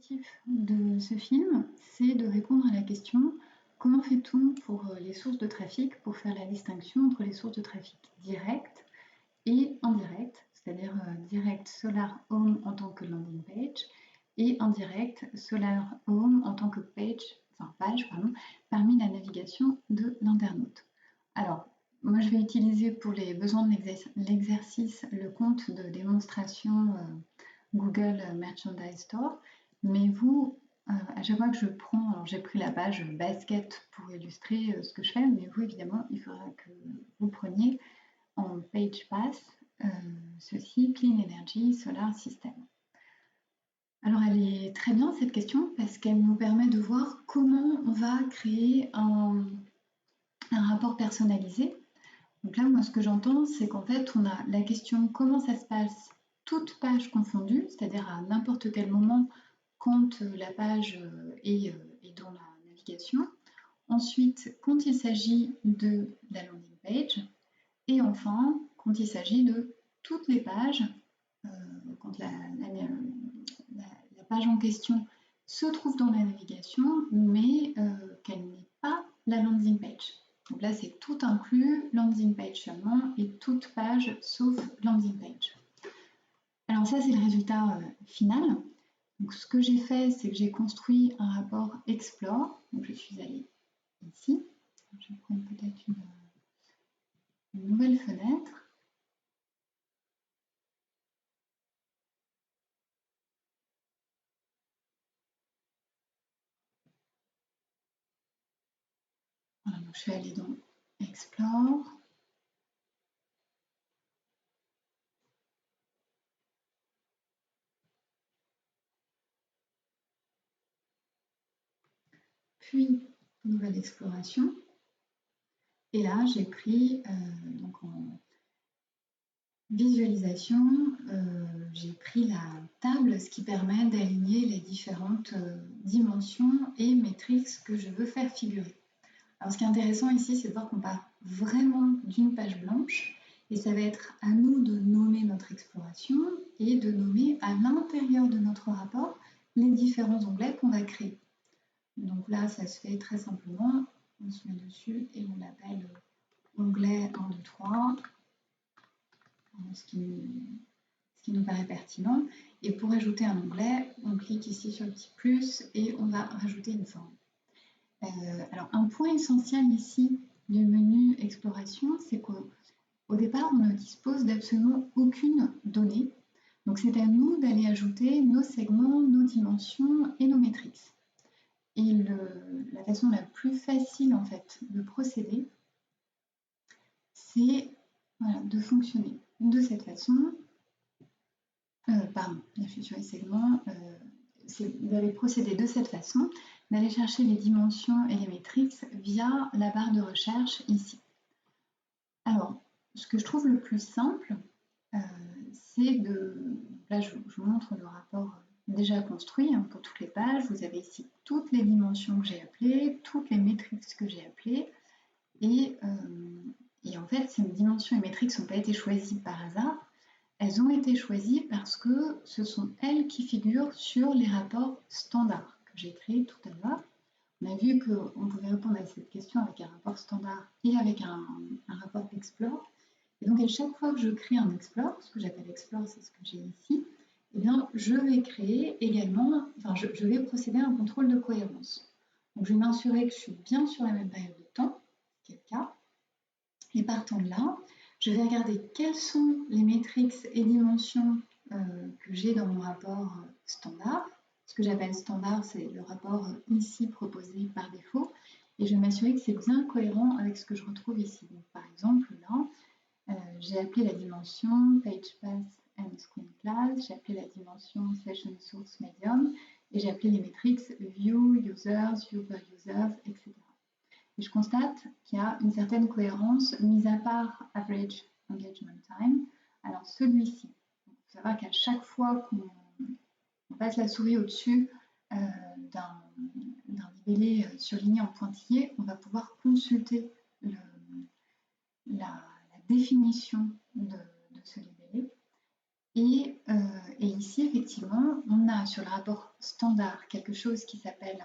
l'objectif de ce film, c'est de répondre à la question comment fait-on pour les sources de trafic, pour faire la distinction entre les sources de trafic directes et indirectes, c'est-à-dire direct Solar Home en tant que landing page et indirect Solar Home en tant que page, parmi la navigation de l'internaute. Alors, moi je vais utiliser pour les besoins de l'exercice le compte de démonstration Google Merchandise Store, mais vous, à chaque fois que je prends, alors j'ai pris la page basket pour illustrer ce que je fais, mais vous évidemment, il faudra que vous preniez en Page Pass ceci, Clean Energy Solar System. Alors elle est très bien cette question parce qu'elle nous permet de voir comment on va créer un rapport personnalisé. Donc là, moi ce que j'entends, c'est qu'en fait on a la question comment ça se passe toute page confondue, c'est-à-dire à n'importe quel moment quand la page est dans la navigation. Ensuite, quand il s'agit de la landing page. Et enfin, quand il s'agit de toutes les pages, quand la page en question se trouve dans la navigation, mais qu'elle n'est pas la landing page. Donc là, c'est tout inclus, landing page seulement, et toute page sauf landing page. Alors ça, c'est le résultat final. Donc ce que j'ai fait, c'est que j'ai construit un rapport Explore. Donc je suis allée ici. Je vais prendre peut-être une nouvelle fenêtre. Voilà, donc je suis allée dans Explore. Puis, nouvelle exploration. Et là, j'ai pris, donc en visualisation, j'ai pris la table, ce qui permet d'aligner les différentes dimensions et métriques que je veux faire figurer. Alors, ce qui est intéressant ici, c'est de voir qu'on part vraiment d'une page blanche et ça va être à nous de nommer notre exploration et de nommer à l'intérieur de notre rapport les différents onglets qu'on va créer. Donc là, ça se fait très simplement. On se met dessus et on l'appelle onglet 1, 2, 3, ce qui nous paraît pertinent. Et pour ajouter un onglet, on clique ici sur le petit plus et on va rajouter une forme. Alors, un point essentiel ici du menu exploration, c'est qu'au départ, on ne dispose d'absolument aucune donnée. Donc, c'est à nous d'aller ajouter nos segments, nos dimensions et nos métriques. Et la façon la plus facile en fait de procéder, c'est de fonctionner de cette façon. Pardon, je suis sur les segments. C'est d'aller procéder de cette façon, d'aller chercher les dimensions et les métriques via la barre de recherche ici. Alors, ce que je trouve le plus simple, c'est de... Là, je vous montre le rapport déjà construit pour toutes les pages. Vous avez ici toutes les dimensions que j'ai appelées, toutes les métriques que j'ai appelées. Et en fait, ces dimensions et métriques n'ont pas été choisies par hasard. Elles ont été choisies parce que ce sont elles qui figurent sur les rapports standards que j'ai créés tout à l'heure. On a vu qu'on pouvait répondre à cette question avec un rapport standard et avec un rapport Explore. Et donc, à chaque fois que je crée un Explore, ce que j'appelle Explore, c'est ce que j'ai ici, eh bien, je vais créer également, je vais procéder à un contrôle de cohérence. Donc, je vais m'assurer que je suis bien sur la même période de temps, ce qui est le cas. Et partant de là, je vais regarder quelles sont les métriques et dimensions que j'ai dans mon rapport standard. Ce que j'appelle standard, c'est le rapport ici proposé par défaut. Et je vais m'assurer que c'est bien cohérent avec ce que je retrouve ici. Donc, par exemple, là, j'ai appelé la dimension Page Path and Screen Class, j'ai appelé la dimension Session Source Medium, et j'ai appelé les métriques View, Users, View per Users, etc. Et je constate qu'il y a une certaine cohérence, mis à part Average Engagement Time. Alors celui-ci, il faut savoir qu'à chaque fois qu'on passe la souris au-dessus d'un libellé surligné en pointillé, on va pouvoir consulter la définition de ce libellé. Et Et ici, effectivement, on a sur le rapport standard quelque chose qui s'appelle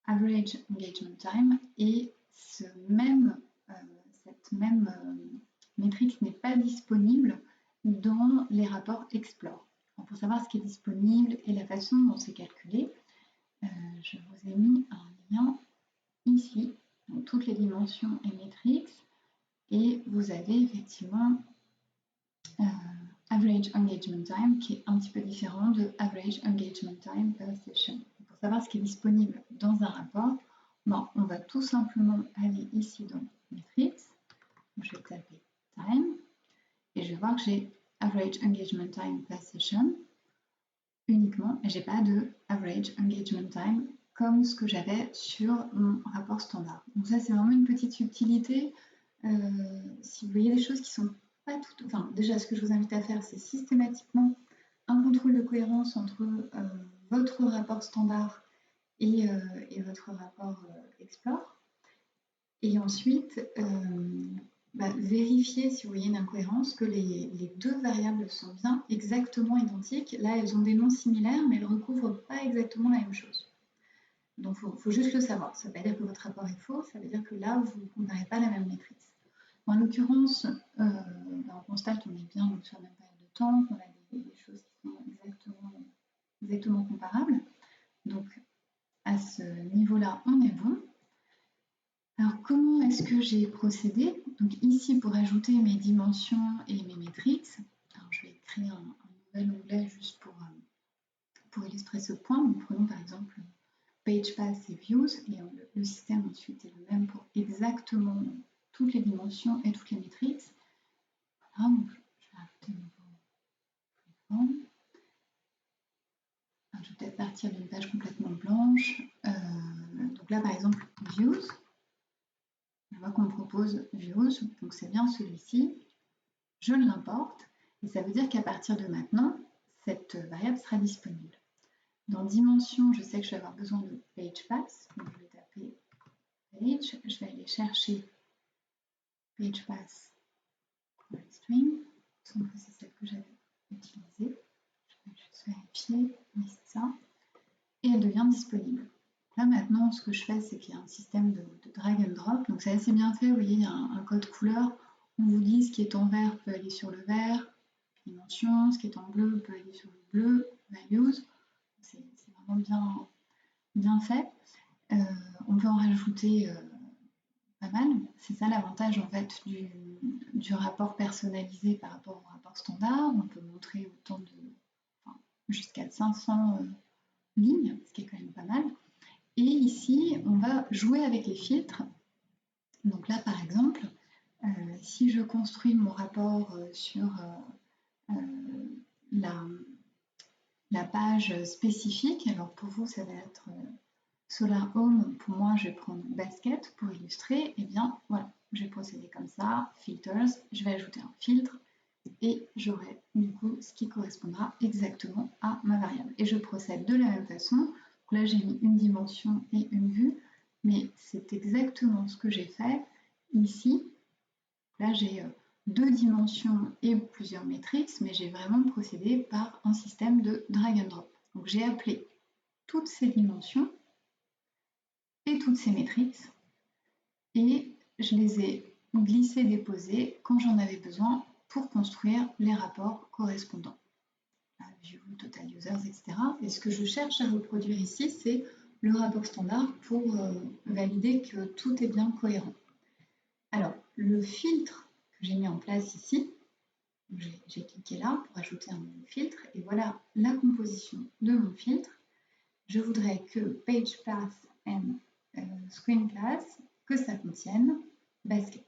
Average Engagement Time, et cette même métrique n'est pas disponible dans les rapports Explore. Alors, pour savoir ce qui est disponible et la façon dont c'est calculé, je vous ai mis un lien ici, donc toutes les dimensions et métriques, et vous avez effectivement Average Engagement Time qui est un petit peu différent de Average Engagement Time per Session. Pour savoir ce qui est disponible dans un rapport, bon, on va tout simplement aller ici dans Metrics, je vais taper Time, et je vais voir que j'ai Average Engagement Time per Session uniquement, et je n'ai pas de Average Engagement Time comme ce que j'avais sur mon rapport standard. Donc ça, c'est vraiment une petite subtilité. Si vous voyez des choses qui sont pas toutes... Enfin, déjà, ce que je vous invite à faire, c'est systématiquement un contrôle de cohérence entre votre rapport standard et votre rapport Explore. Et ensuite, vérifier, si vous voyez une incohérence, que les deux variables sont bien exactement identiques. Là, elles ont des noms similaires, mais elles ne recouvrent pas exactement la même chose. Donc, il faut juste le savoir. Ça ne veut pas dire que votre rapport est faux, ça veut dire que là, vous ne comparez pas la même maîtrise. En l'occurrence, on constate qu'on est bien sur la même période de temps, qu'on a des choses qui sont exactement comparables. Donc, à ce niveau-là, on est bon. Alors, comment est-ce que j'ai procédé? Donc ici, pour ajouter mes dimensions et mes métriques, alors je vais créer un nouvel onglet juste pour illustrer ce point. Donc, prenons par exemple Page Path et Views, et le système ensuite est le même pour exactement toutes les dimensions et toutes les métriques. Voilà, donc je vais ajouter un nouveau freeform. Je vais peut-être partir d'une page complètement blanche. Donc là, par exemple, Views. Je vois qu'on me propose Views, donc c'est bien celui-ci. Je l'importe, et ça veut dire qu'à partir de maintenant, cette variable sera disponible. Dans Dimension, je sais que je vais avoir besoin de Page Path, donc je vais taper Page, je vais aller chercher Page Path String, c'est celle que j'avais utilisée. Je vais juste vérifier, oui c'est ça, et elle devient disponible. Là maintenant, ce que je fais, c'est qu'il y a un système de drag and drop, donc c'est assez bien fait, vous voyez, il y a un code couleur. On vous dit ce qui est en vert peut aller sur le vert, dimension, ce qui est en bleu peut aller sur le bleu, values, c'est vraiment bien fait. On peut en rajouter pas mal, c'est ça l'avantage en fait du rapport personnalisé par rapport au rapport standard. On peut montrer autant jusqu'à 500 lignes, ce qui est quand même pas mal. Et ici, on va jouer avec les filtres. Donc là, par exemple, si je construis mon rapport sur la page spécifique, alors pour vous, ça va être Solar Home. Pour moi, je vais prendre Basket pour illustrer. Et bien, voilà, je vais procéder comme ça. Filters, je vais ajouter un filtre et j'aurai du coup ce qui correspondra exactement à ma variable. Et je procède de la même façon. Donc là, j'ai mis une dimension et une vue, mais c'est exactement ce que j'ai fait ici. Là, j'ai deux dimensions et plusieurs métriques, mais j'ai vraiment procédé par un système de drag and drop. Donc j'ai appelé toutes ces dimensions et toutes ces métriques, et je les ai glissées, déposées quand j'en avais besoin pour construire les rapports correspondants. View, total users, etc. Et ce que je cherche à reproduire ici, c'est le rapport standard pour valider que tout est bien cohérent. Alors, le filtre que j'ai mis en place ici, j'ai cliqué là pour ajouter un nouveau filtre, et voilà la composition de mon filtre. Je voudrais que Page Path and Screen Class, que ça contienne Basket.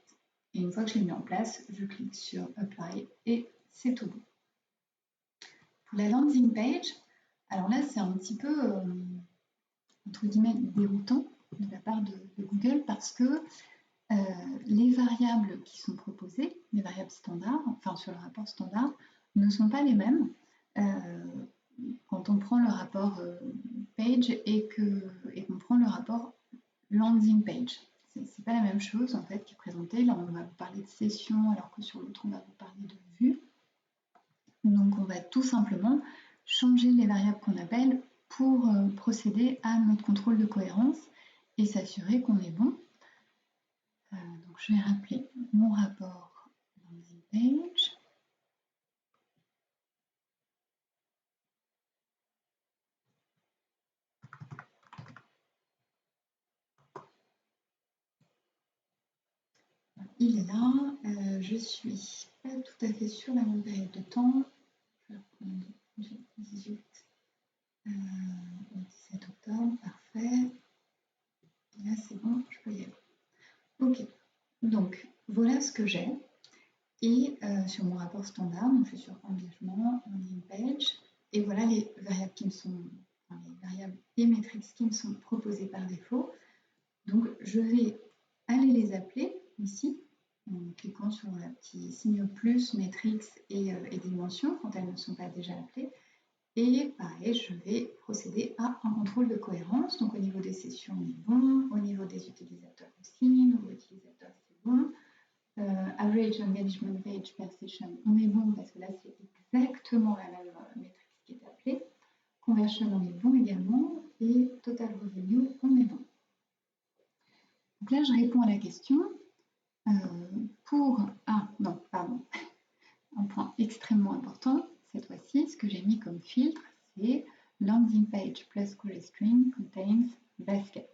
Et une fois que je l'ai mis en place, je clique sur Apply et c'est tout bon. Pour la landing page, alors là, c'est un petit peu, entre guillemets, déroutant de la part de Google parce que les variables qui sont proposées, les variables standards, enfin sur le rapport standard, ne sont pas les mêmes quand on prend le rapport page et qu'on prend le rapport landing page. C'est pas la même chose en fait qui est présentée. Là, on va vous parler de session alors que sur l'autre, on va vous parler de vue. va tout simplement changer les variables qu'on appelle pour procéder à notre contrôle de cohérence et s'assurer qu'on est bon. Donc je vais rappeler mon rapport landing page. Il est là, je suis pas tout à fait sur la même période de temps. Je vais reprendre 18, 17 octobre, parfait. Et là c'est bon, je peux y aller. Ok, donc voilà ce que j'ai. Et sur mon rapport standard, donc je suis sur engagement, landing page, et voilà les variables qui me sont, enfin, les variables et métriques qui me sont proposées par défaut. Donc je vais aller les appeler ici, en cliquant sur le petit signe plus, métriques et dimensions quand elles ne sont pas déjà appelées. Et pareil, je vais procéder à un contrôle de cohérence. Donc au niveau des sessions, on est bon, au niveau des utilisateurs aussi, nouveaux utilisateurs, c'est bon. Average engagement page per session, on est bon parce que là c'est exactement la même métrique qui est appelée. Conversion, on est bon également. Et total revenue, on est bon. Donc là je réponds à la question pour... Ah non, pardon. Un point extrêmement important, cette fois-ci, ce que j'ai mis comme filtre, c'est landing page plus query string contains basket.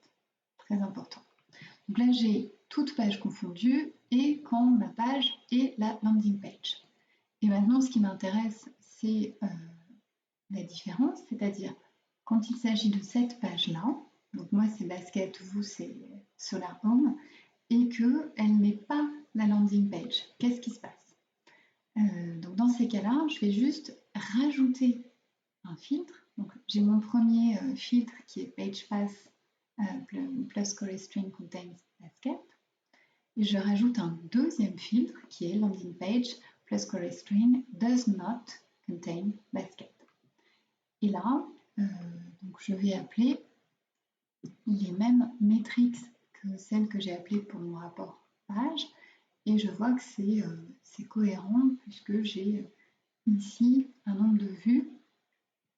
Très important. Donc là, j'ai toute page confondue et quand ma page est la landing page. Et maintenant, ce qui m'intéresse, c'est la différence, c'est-à-dire quand il s'agit de cette page-là, donc moi c'est basket, vous c'est Solar Home, et qu'elle n'est pas la landing page. Qu'est-ce qui se passe? Donc dans ces cas-là, je vais juste rajouter un filtre. Donc j'ai mon premier filtre qui est PagePath plus query string contains basket. Et je rajoute un deuxième filtre qui est landing page plus query string does not contain basket. Et là, donc je vais appeler les mêmes métriques que celles que j'ai appelées pour mon rapport page. Et je vois que c'est cohérent puisque j'ai ici un nombre de vues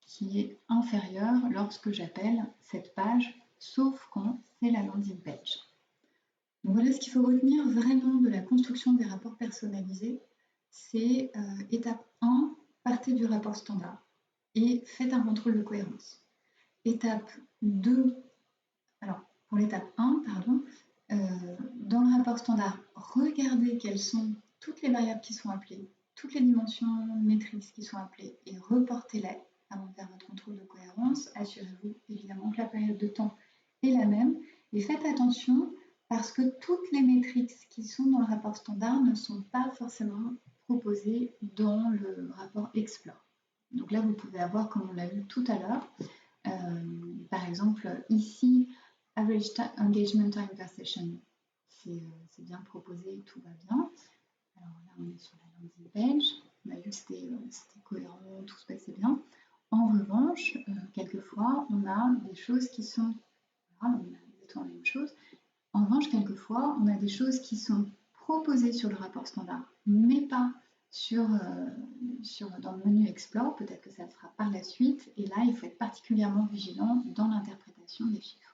qui est inférieur lorsque j'appelle cette page, sauf quand c'est la landing page. Donc voilà ce qu'il faut retenir vraiment de la construction des rapports personnalisés. C'est étape 1, partez du rapport standard et faites un contrôle de cohérence. Étape 2, alors pour l'étape 1, pardon, dans le rapport standard, regardez quelles sont toutes les variables qui sont appelées, toutes les dimensions métriques qui sont appelées et reportez-les avant de faire votre contrôle de cohérence. Assurez-vous évidemment que la période de temps est la même et faites attention parce que toutes les métriques qui sont dans le rapport standard ne sont pas forcément proposées dans le rapport Explore. Donc là, vous pouvez avoir, comme on l'a vu tout à l'heure, par exemple ici, Average engagement time per session, c'est bien proposé, tout va bien. Alors là, on est sur la landing page. On a vu que c'était cohérent, tout se passait bien. En revanche, quelquefois, on a des choses qui sont... Voilà, on a exactement la même chose. En revanche, quelquefois, on a des choses qui sont proposées sur le rapport standard, mais pas dans le menu Explore. Peut-être que ça le sera par la suite. Et là, il faut être particulièrement vigilant dans l'interprétation des chiffres.